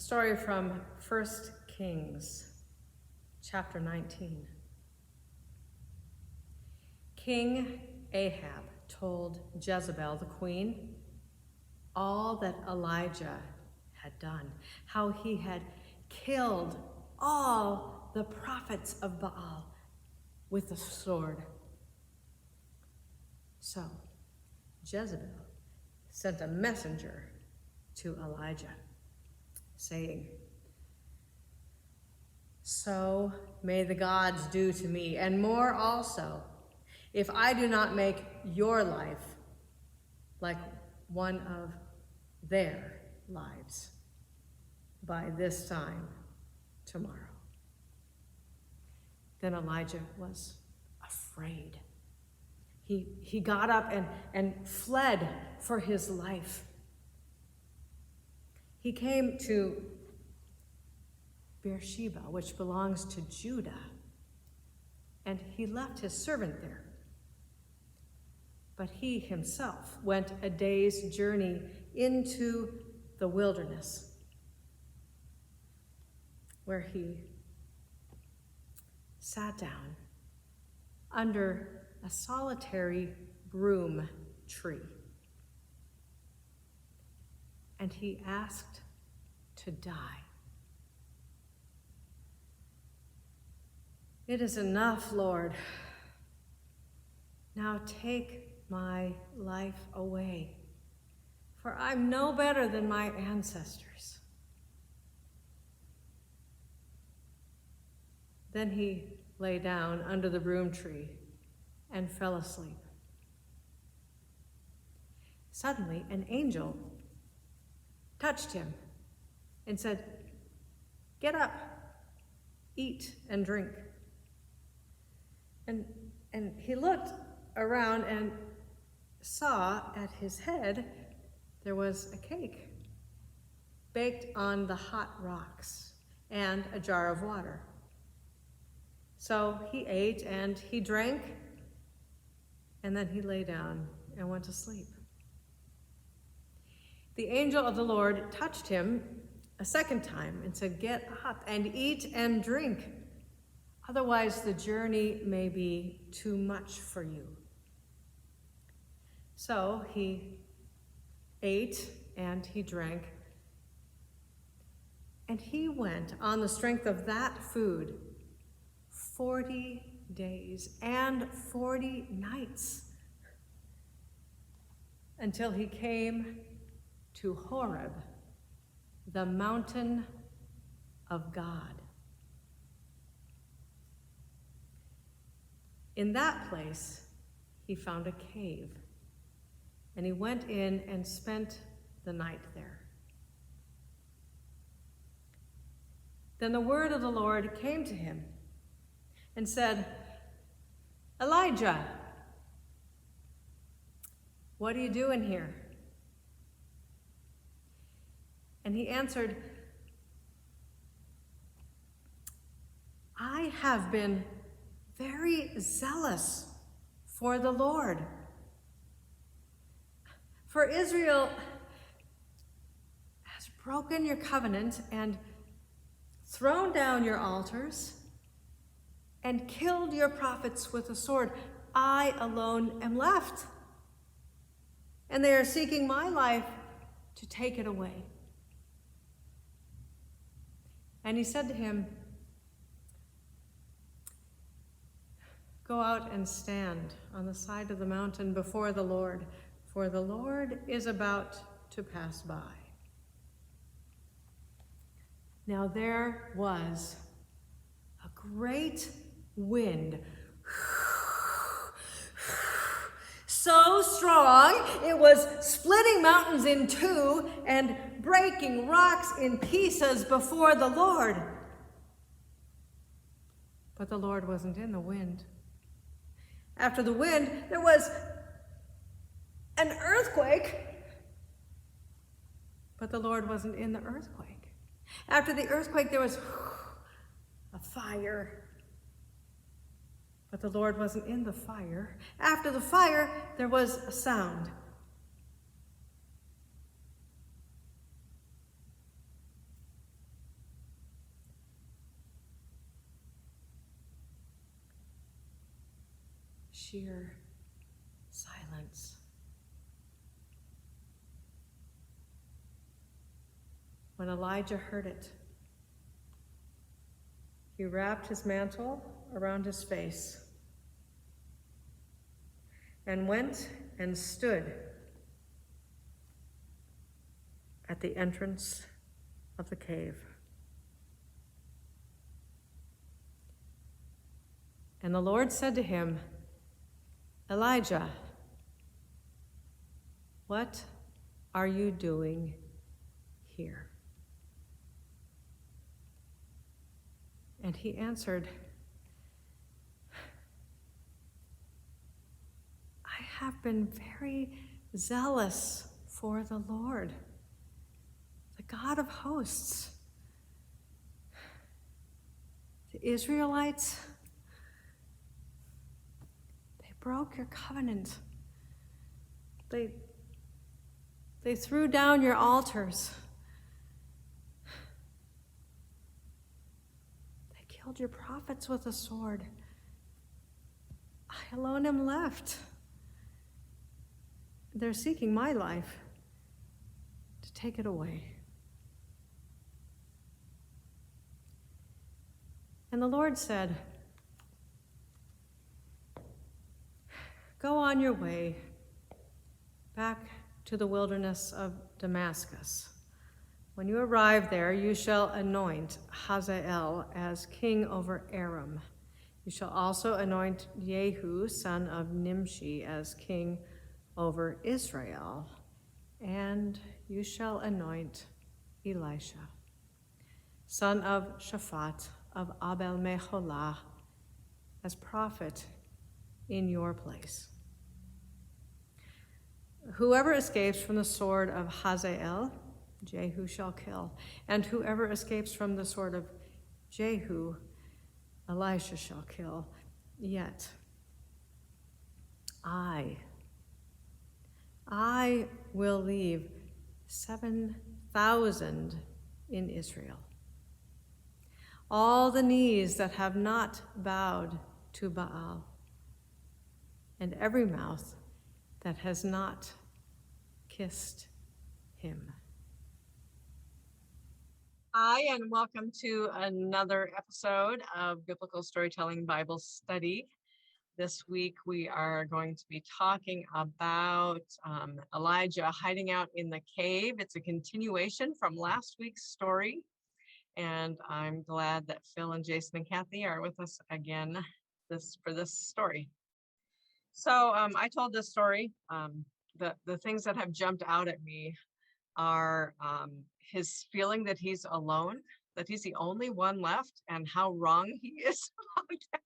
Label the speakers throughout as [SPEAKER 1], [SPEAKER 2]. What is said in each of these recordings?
[SPEAKER 1] A story from 1 Kings, chapter 19. King Ahab told Jezebel, the queen, all that Elijah had done, how he had killed all the prophets of Baal with the sword. So Jezebel sent a messenger to Elijah, saying, "So may the gods do to me, and more also, if I do not make your life like one of their lives by this time tomorrow." Then Elijah was afraid. He got up and fled for his life. He came to Beersheba, which belongs to Judah, and he left his servant there. But he himself went a day's journey into the wilderness, where he sat down under a solitary broom tree. And he asked to die. "It is enough, Lord. Now take my life away, for I'm no better than my ancestors." Then he lay down under the broom tree and fell asleep. Suddenly, an angel touched him and said, "Get up, eat and drink." And he looked around and saw at his head there was a cake baked on the hot rocks and a jar of water. So he ate and he drank, and then he lay down and went to sleep. The angel of the Lord touched him a second time and said, "Get up and eat and drink. Otherwise, the journey may be too much for you." So he ate and he drank, and he went on the strength of that food 40 days and 40 nights until he came to Horeb, the mountain of God. In that place, he found a cave, and he went in and spent the night there. Then the word of the Lord came to him and said, "Elijah, what are you doing here?" And he answered, "I have been very zealous for the Lord. For Israel has broken your covenant and thrown down your altars and killed your prophets with the sword. I alone am left, and they are seeking my life to take it away." And he said to him, "Go out and stand on the side of the mountain before the Lord, for the Lord is about to pass by." Now there was a great wind, so strong it was splitting mountains in two and breaking rocks in pieces before the Lord. But the Lord wasn't in the wind. After the wind, there was an earthquake, but the Lord wasn't in the earthquake. After the earthquake, there was a fire, but the Lord wasn't in the fire. After the fire, there was a sound. sheer silence. When Elijah heard it, he wrapped his mantle around his face and went and stood at the entrance of the cave. And the Lord said to him, Elijah, what are you doing here? And he answered, I have been very zealous for the Lord, the God of hosts. The Israelites, they broke your covenant. They threw down your altars. They killed your prophets with a sword. I alone am left. They're seeking my life to take it away. And the Lord said, go on your way back to the wilderness of Damascus. When you arrive there, you shall anoint Hazael as king over Aram. You shall also anoint Jehu, son of Nimshi, as king over Israel. And you shall anoint Elisha, son of Shaphat of Abel Meholah, as prophet in your place. Whoever escapes from the sword of Hazael, Jehu shall kill, and whoever escapes from the sword of Jehu, Elisha shall kill. Yet I will leave 7,000 in Israel, all the knees that have not bowed to Baal, and every mouth that has not kissed him. Hi, and welcome to another episode of Biblical Storytelling Bible Study. This week we are going to be talking about Elijah hiding out in the cave. It's a continuation from last week's story, and I'm glad that Phil and Jason and Kathy are with us again for this story. So I told this story. The things that have jumped out at me are his feeling that he's alone, that he's the only one left, and how wrong he is about that.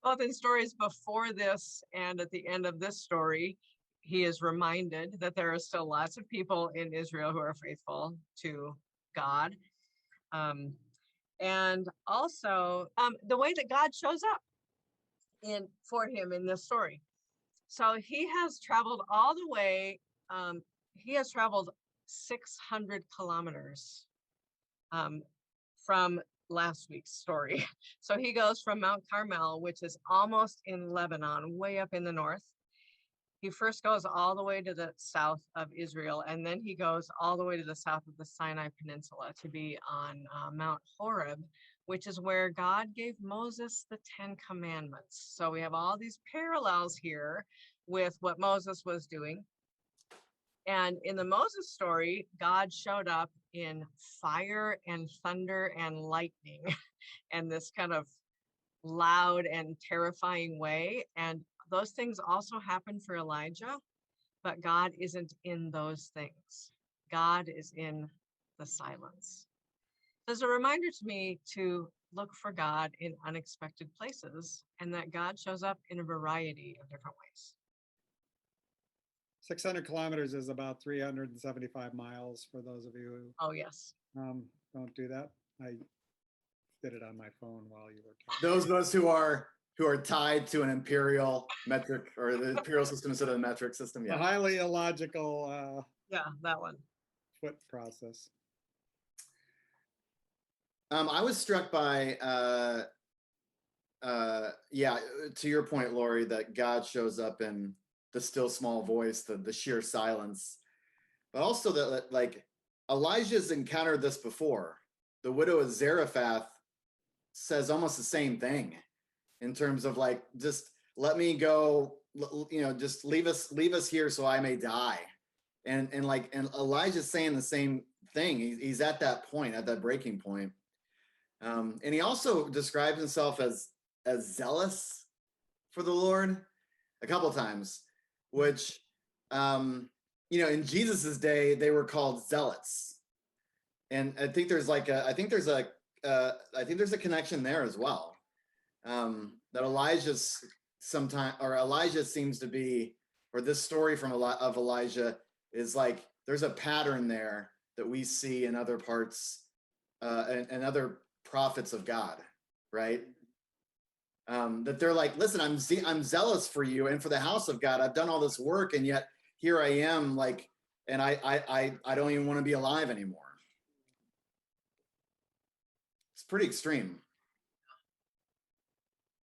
[SPEAKER 1] Both in stories before this and at the end of this story, he is reminded that there are still lots of people in Israel who are faithful to God. And also the way that God shows up for him in this story. So he has traveled all the way, he has traveled 600 kilometers from last week's story. So he goes from Mount Carmel, which is almost in Lebanon, way up in the north. He first goes all the way to the south of Israel, and then he goes all the way to the south of the Sinai Peninsula to be on Mount Horeb, which is where God gave Moses the 10 Commandments. So we have all these parallels here with what Moses was doing. And in the Moses story, God showed up in fire and thunder and lightning and this kind of loud and terrifying way. And those things also happen for Elijah, but God isn't in those things. God is in the silence. There's a reminder to me to look for God in unexpected places, and that God shows up in a variety of different ways.
[SPEAKER 2] 600 kilometers is about 375 miles for those of you
[SPEAKER 1] Oh, yes.
[SPEAKER 2] who don't do that. I did it on my phone while you were talking.
[SPEAKER 3] Those of us who are tied to an imperial metric or the imperial system instead of the metric system.
[SPEAKER 2] A
[SPEAKER 3] Yeah.
[SPEAKER 2] highly illogical
[SPEAKER 1] Yeah, that one.
[SPEAKER 2] foot process.
[SPEAKER 3] I was struck by yeah, to your point, Lori, that God shows up in the still small voice, the sheer silence, but also that like Elijah's encountered this before. The widow of Zarephath says almost the same thing in terms of like, just let me go, just leave us here so I may die. And Elijah's saying the same thing. He's at that point, at that breaking point. And he also describes himself as zealous for the Lord a couple of times, which, in Jesus's day, they were called zealots. And I think there's a connection there as well. That Elijah seems to be, or this story of Elijah is like, there's a pattern there that we see in other parts, and other prophets of God, right? That they're like, listen, I'm zealous for you and for the house of God. I've done all this work, and yet here I am, like, and I don't even want to be alive anymore. It's pretty extreme.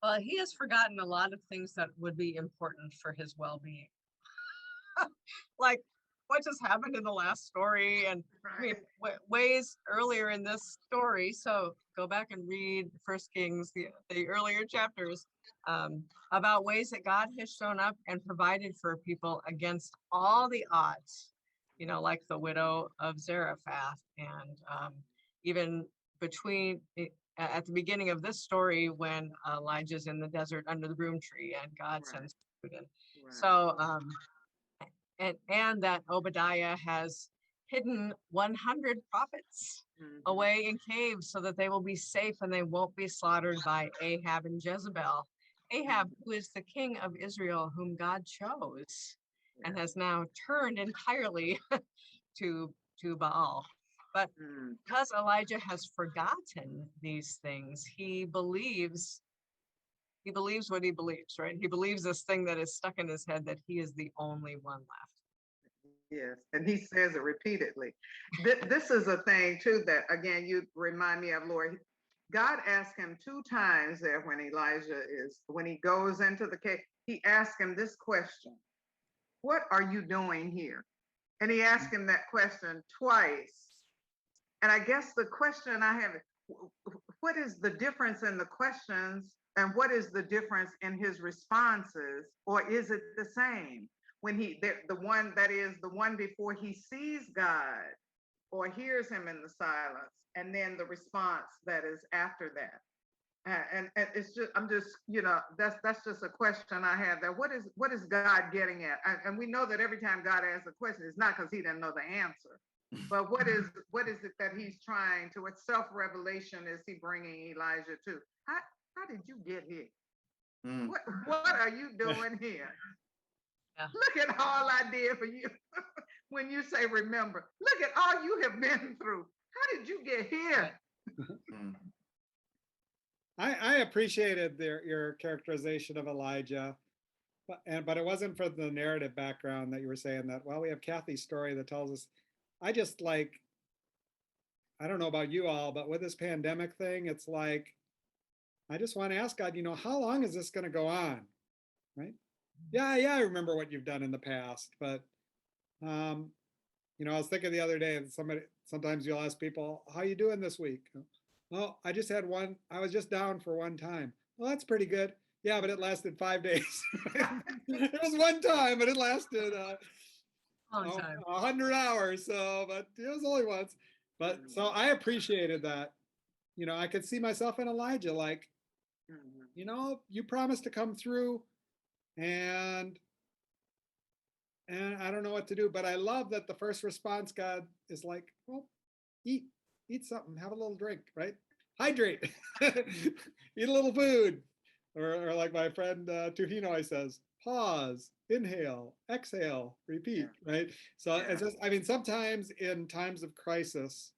[SPEAKER 4] Well, he has forgotten a lot of things that would be important for his well-being. Like what just happened in the last story, and I mean, ways earlier in this story. So go back and read First Kings, the earlier chapters, about ways that God has shown up and provided for people against all the odds, like the widow of Zarephath, and even between at the beginning of this story when Elijah's in the desert under the broom tree and God sends food in. So and that Obadiah has hidden 100 prophets away in caves so that they will be safe and they won't be slaughtered by Ahab and Jezebel. Ahab, who is the king of Israel, whom God chose and has now turned entirely to Baal. But because Elijah has forgotten these things, he believes what he believes, right? He believes this thing that is stuck in his head, that he is the only one left.
[SPEAKER 5] Yes, and he says it repeatedly. This is a thing too that, again, you remind me of, Lord. God asked him 2 times there when when he goes into the cave, he asked him this question: what are you doing here? And he asked him that question twice. And I guess the question I have, what is the difference in the questions and what is the difference in his responses, or is it the same? When the one before he sees God or hears him in the silence, and then the response that is after that. And it's just, that's just a question I have there. What is God getting at? And we know that every time God asks a question, it's not because he didn't know the answer. But what is it that he's trying to? What self-revelation is he bringing Elijah to? How did you get here? What are you doing here? Yeah. Look at all I did for you. When you say remember, look at all you have been through. How did you get here?
[SPEAKER 2] I appreciated your characterization of Elijah, but it wasn't for the narrative background that you were saying that. Well, we have Kathy's story that tells us. I just like, I don't know about you all, but with this pandemic thing, it's like, I just want to ask God, how long is this going to go on, right? Yeah, I remember what you've done in the past, but I was thinking the other day, sometimes you'll ask people, how you doing this week? Oh, I just had one, I was just down for one time. Well, that's pretty good. Yeah, but it lasted 5 days. It was one time, but it lasted 100 hours. So, but it was only once. But so I appreciated that. I could see myself in Elijah, like, you promised to come through, and I don't know what to do. But I love that the first response, God, is like, well, eat something, have a little drink, right? Hydrate, eat a little food. Or like my friend Tuhino always says, pause, inhale, exhale, repeat, right? So it's just, sometimes in times of crisis,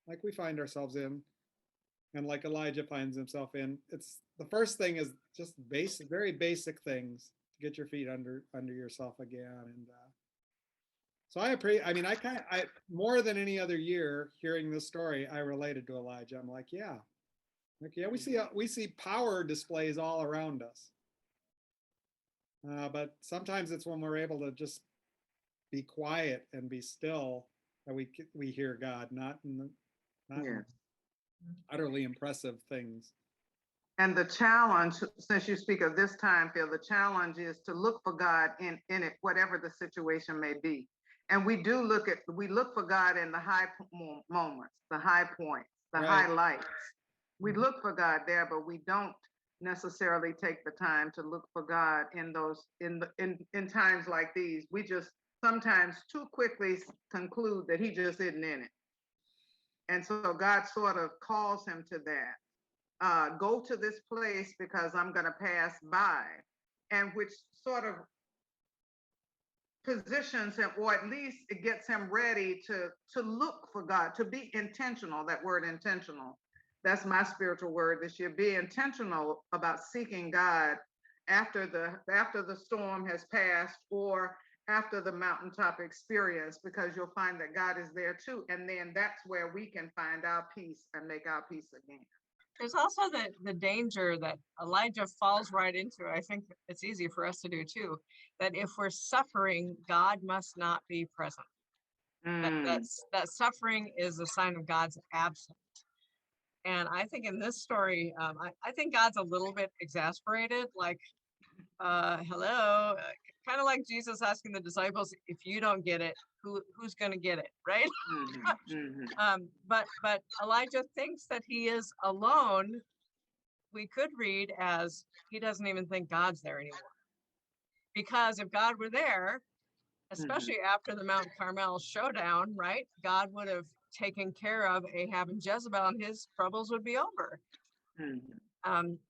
[SPEAKER 2] like we find ourselves in, and like Elijah finds himself in, it's the first thing is just very basic things to get your feet under yourself again. And so I more than any other year hearing this story, I related to Elijah. I'm like, yeah, Like, yeah, we see power displays all around us. But sometimes it's when we're able to just be quiet and be still that we hear God, not in utterly impressive things.
[SPEAKER 5] And the challenge, since you speak of this time, Phil, the challenge is to look for God in it, whatever the situation may be. And we look for God in the high moments, the high points, the highlights. We look for God there, but we don't necessarily take the time to look for God in those in times like these. We just sometimes too quickly conclude that he just isn't in it. And so God sort of calls him to that. Go to this place because I'm going to pass by, and which sort of positions him, or at least it gets him ready to look for God, to be intentional. That word intentional, that's my spiritual word this year. Be intentional about seeking God after the storm has passed, or after the mountaintop experience, because you'll find that God is there too. And then that's where we can find our peace and make our peace again.
[SPEAKER 4] There's also the danger that Elijah falls right into. I think it's easy for us to do too, that if we're suffering, God must not be present. That suffering is a sign of God's absence. And I think in this story, I think God's a little bit exasperated, like, hello, kind of like Jesus asking the disciples, if you don't get it, who's going to get it, right? But Elijah thinks that he is alone. We could read as he doesn't even think God's there anymore. Because if God were there, especially after the Mount Carmel showdown, right? God would have taken care of Ahab and Jezebel, and his troubles would be over.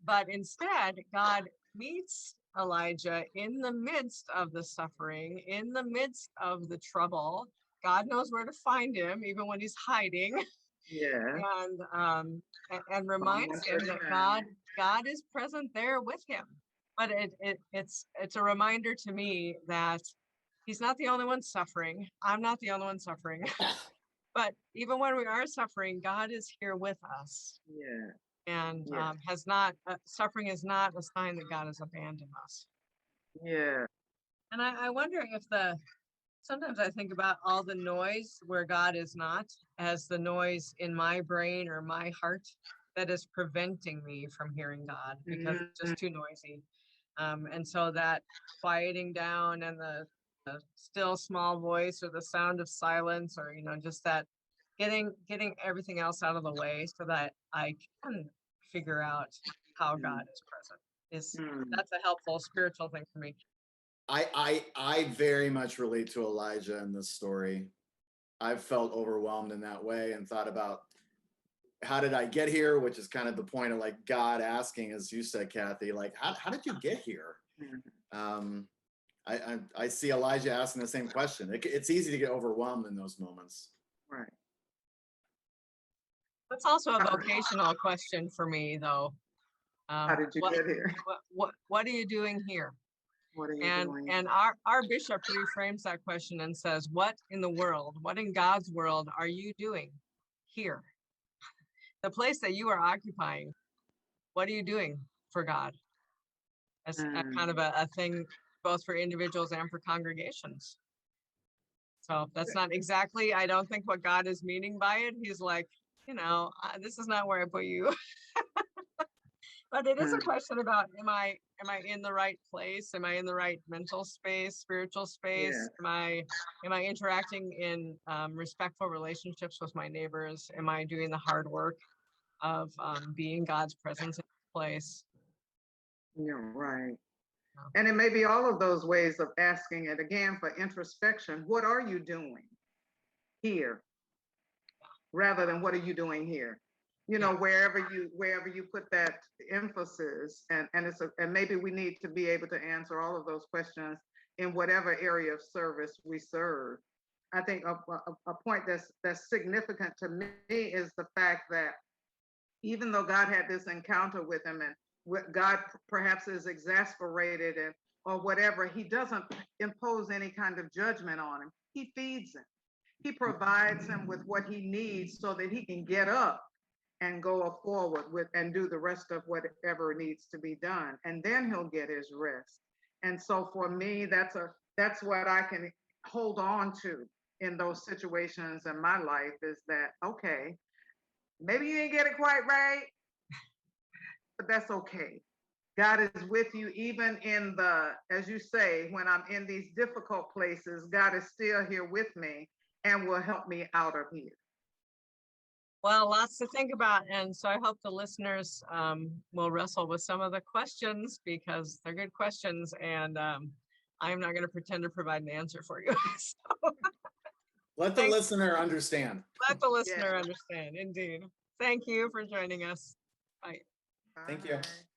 [SPEAKER 4] But instead, God meets Elijah in the midst of the suffering, in the midst of the trouble. God knows where to find him, even when he's hiding.
[SPEAKER 5] Yeah.
[SPEAKER 4] And reminds him that God is present there with him. But it's a reminder to me that he's not the only one suffering. I'm not the only one suffering. But even when we are suffering, God is here with us.
[SPEAKER 5] Yeah.
[SPEAKER 4] And suffering is not a sign that God has abandoned us.
[SPEAKER 5] Yeah.
[SPEAKER 4] And I wonder if sometimes I think about all the noise where God is not as the noise in my brain or my heart that is preventing me from hearing God because it's just too noisy. And so that quieting down and the still small voice or the sound of silence, or just that getting everything else out of the way so that I can figure out how God is present. That's a helpful spiritual thing for me.
[SPEAKER 3] I very much relate to Elijah in this story. I've felt overwhelmed in that way and thought about how did I get here, which is kind of the point of like God asking, as you said, Kathy, like how did you get here? I see Elijah asking the same question. It's easy to get overwhelmed in those moments.
[SPEAKER 5] Right.
[SPEAKER 4] That's also a vocational question for me, though.
[SPEAKER 5] How did you get here?
[SPEAKER 4] What are you doing here?
[SPEAKER 5] What are you doing?
[SPEAKER 4] And our bishop reframes that question and says, what in the world, what in God's world are you doing here? The place that you are occupying, what are you doing for God? As a kind of a thing, both for individuals and for congregations. So that's not exactly, I don't think, what God is meaning by it. He's like, this is not where I put you. But it is a question about, am I in the right place? Am I in the right mental space, spiritual space?
[SPEAKER 5] Yeah.
[SPEAKER 4] Am I interacting in respectful relationships with my neighbors? Am I doing the hard work of being God's presence in this place?
[SPEAKER 5] You're right. And it may be all of those ways of asking it again for introspection. What are you doing here? Rather than what are you doing here? Wherever you put that emphasis, and maybe we need to be able to answer all of those questions in whatever area of service we serve. I think a point that's significant to me is the fact that even though God had this encounter with him, and God perhaps is exasperated or whatever, he doesn't impose any kind of judgment on him. He feeds him. He provides him with what he needs so that he can get up and go forward with and do the rest of whatever needs to be done. And then he'll get his rest. And so for me, that's what I can hold on to in those situations in my life, is that, okay, maybe you didn't get it quite right, but that's okay. God is with you even in as you say, when I'm in these difficult places, God is still here with me and will help me out of here.
[SPEAKER 4] Well, lots to think about. And so I hope the listeners will wrestle with some of the questions, because they're good questions. And I'm not going to pretend to provide an answer for you. So
[SPEAKER 3] Let the listener understand.
[SPEAKER 4] let the listener understand. Indeed. Thank you for joining us. Bye.
[SPEAKER 3] Thank you.
[SPEAKER 5] Bye.